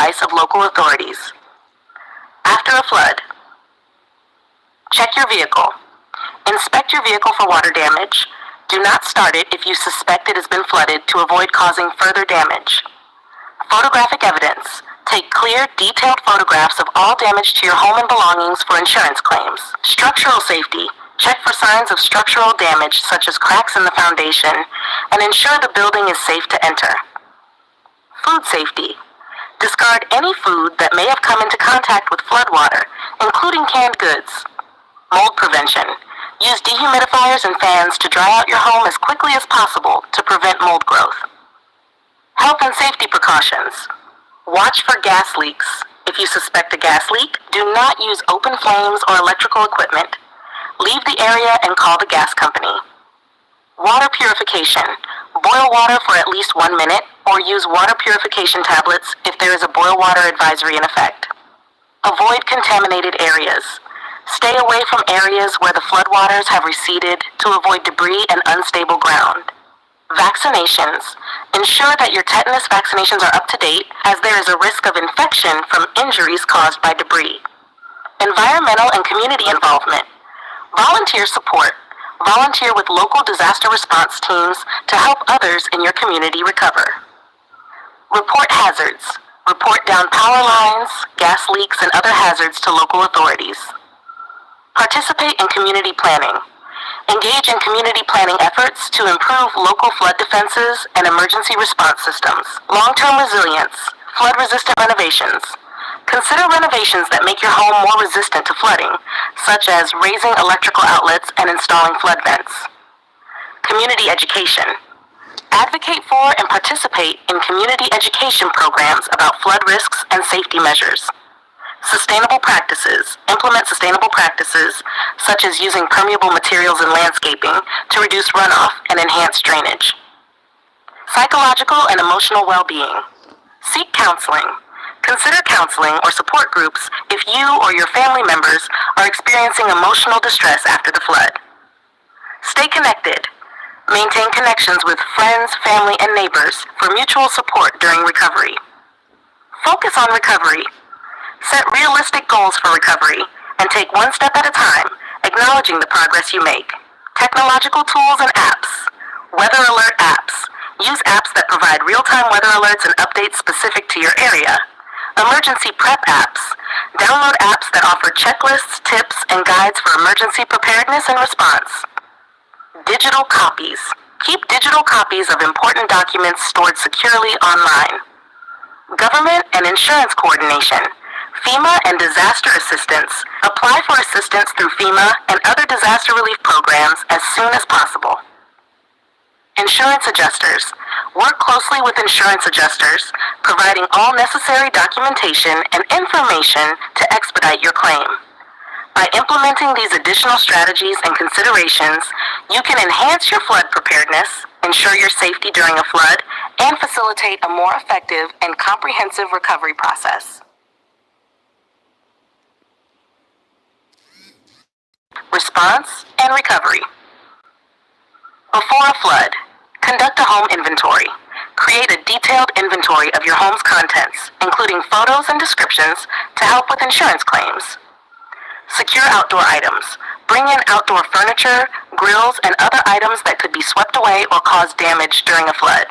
advice of local authorities. After a flood, check your vehicle. Inspect your vehicle for water damage. Do not start it if you suspect it has been flooded to avoid causing further damage. Photographic evidence. Take clear, detailed photographs of all damage to your home and belongings for insurance claims. Structural safety. Check for signs of structural damage such as cracks in the foundation and ensure the building is safe to enter. Food safety. Discard any food that may have come into contact with floodwater, including canned goods. Mold prevention. Use dehumidifiers and fans to dry out your home as quickly as possible to prevent mold growth. Health and safety precautions. Watch for gas leaks. If you suspect a gas leak, do not use open flames or electrical equipment. Leave the area and call the gas company. Water purification. Boil water for at least 1 minute or use water purification tablets if there is a boil water advisory in effect. Avoid contaminated areas. Stay away from areas where the floodwaters have receded to avoid debris and unstable ground. Vaccinations. Ensure that your tetanus vaccinations are up to date as there is a risk of infection from injuries caused by debris. Environmental and community involvement. Volunteer support. Volunteer with local disaster response teams to help others in your community recover. Report hazards. Report down power lines, gas leaks, and other hazards to local authorities. Participate in community planning. Engage in community planning efforts to improve local flood defenses and emergency response systems. Long-term resilience. Flood-resistant renovations. Consider renovations that make your home more resistant to flooding, such as raising electrical outlets and installing flood vents. Community education. Advocate for and participate in community education programs about flood risks and safety measures. Sustainable practices. Implement sustainable practices, such as using permeable materials in landscaping to reduce runoff and enhance drainage. Psychological and emotional well-being. Seek counseling. Consider counseling or support groups if you or your family members are experiencing emotional distress after the flood. Stay connected. Maintain connections with friends, family, and neighbors for mutual support during recovery. Focus on recovery. Set realistic goals for recovery and take one step at a time, acknowledging the progress you make. Technological tools and apps. Weather alert apps. Use apps that provide real-time weather alerts and updates specific to your area. Emergency prep apps. Download apps that offer checklists, tips, and guides for emergency preparedness and response. Digital copies. Keep digital copies of important documents stored securely online. Government and insurance coordination. FEMA and disaster assistance. Apply for assistance through FEMA and other disaster relief programs as soon as possible. Insurance adjusters. Work closely with insurance adjusters, providing all necessary documentation and information to expedite your claim. By implementing these additional strategies and considerations, you can enhance your flood preparedness, ensure your safety during a flood, and facilitate a more effective and comprehensive recovery process. Response and recovery. Before a flood, conduct a home inventory. Create a detailed inventory of your home's contents, including photos and descriptions to help with insurance claims. Secure outdoor items. Bring in outdoor furniture, grills, and other items that could be swept away or cause damage during a flood.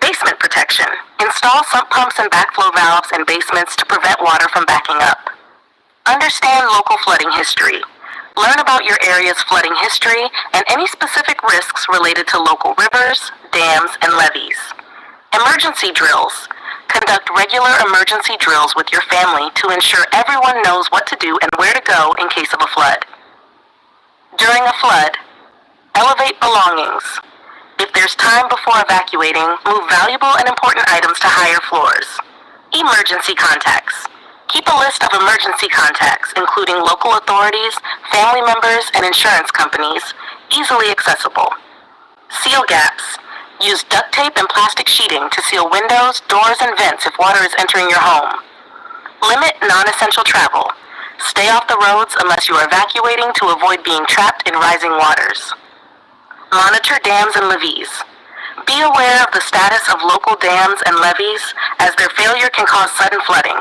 Basement protection. Install sump pumps and backflow valves in basements to prevent water from backing up. Understand local flooding history. Learn about your area's flooding history and any specific risks related to local rivers, dams, and levees. Emergency drills. Conduct regular emergency drills with your family to ensure everyone knows what to do and where to go in case of a flood. During a flood, elevate belongings. If there's time before evacuating, move valuable and important items to higher floors. Emergency contacts. Keep a list of emergency contacts, including local authorities, family members, and insurance companies, easily accessible. Seal gaps. Use duct tape and plastic sheeting to seal windows, doors, and vents if water is entering your home. Limit non-essential travel. Stay off the roads unless you are evacuating to avoid being trapped in rising waters. Monitor dams and levees. Be aware of the status of local dams and levees, as their failure can cause sudden flooding.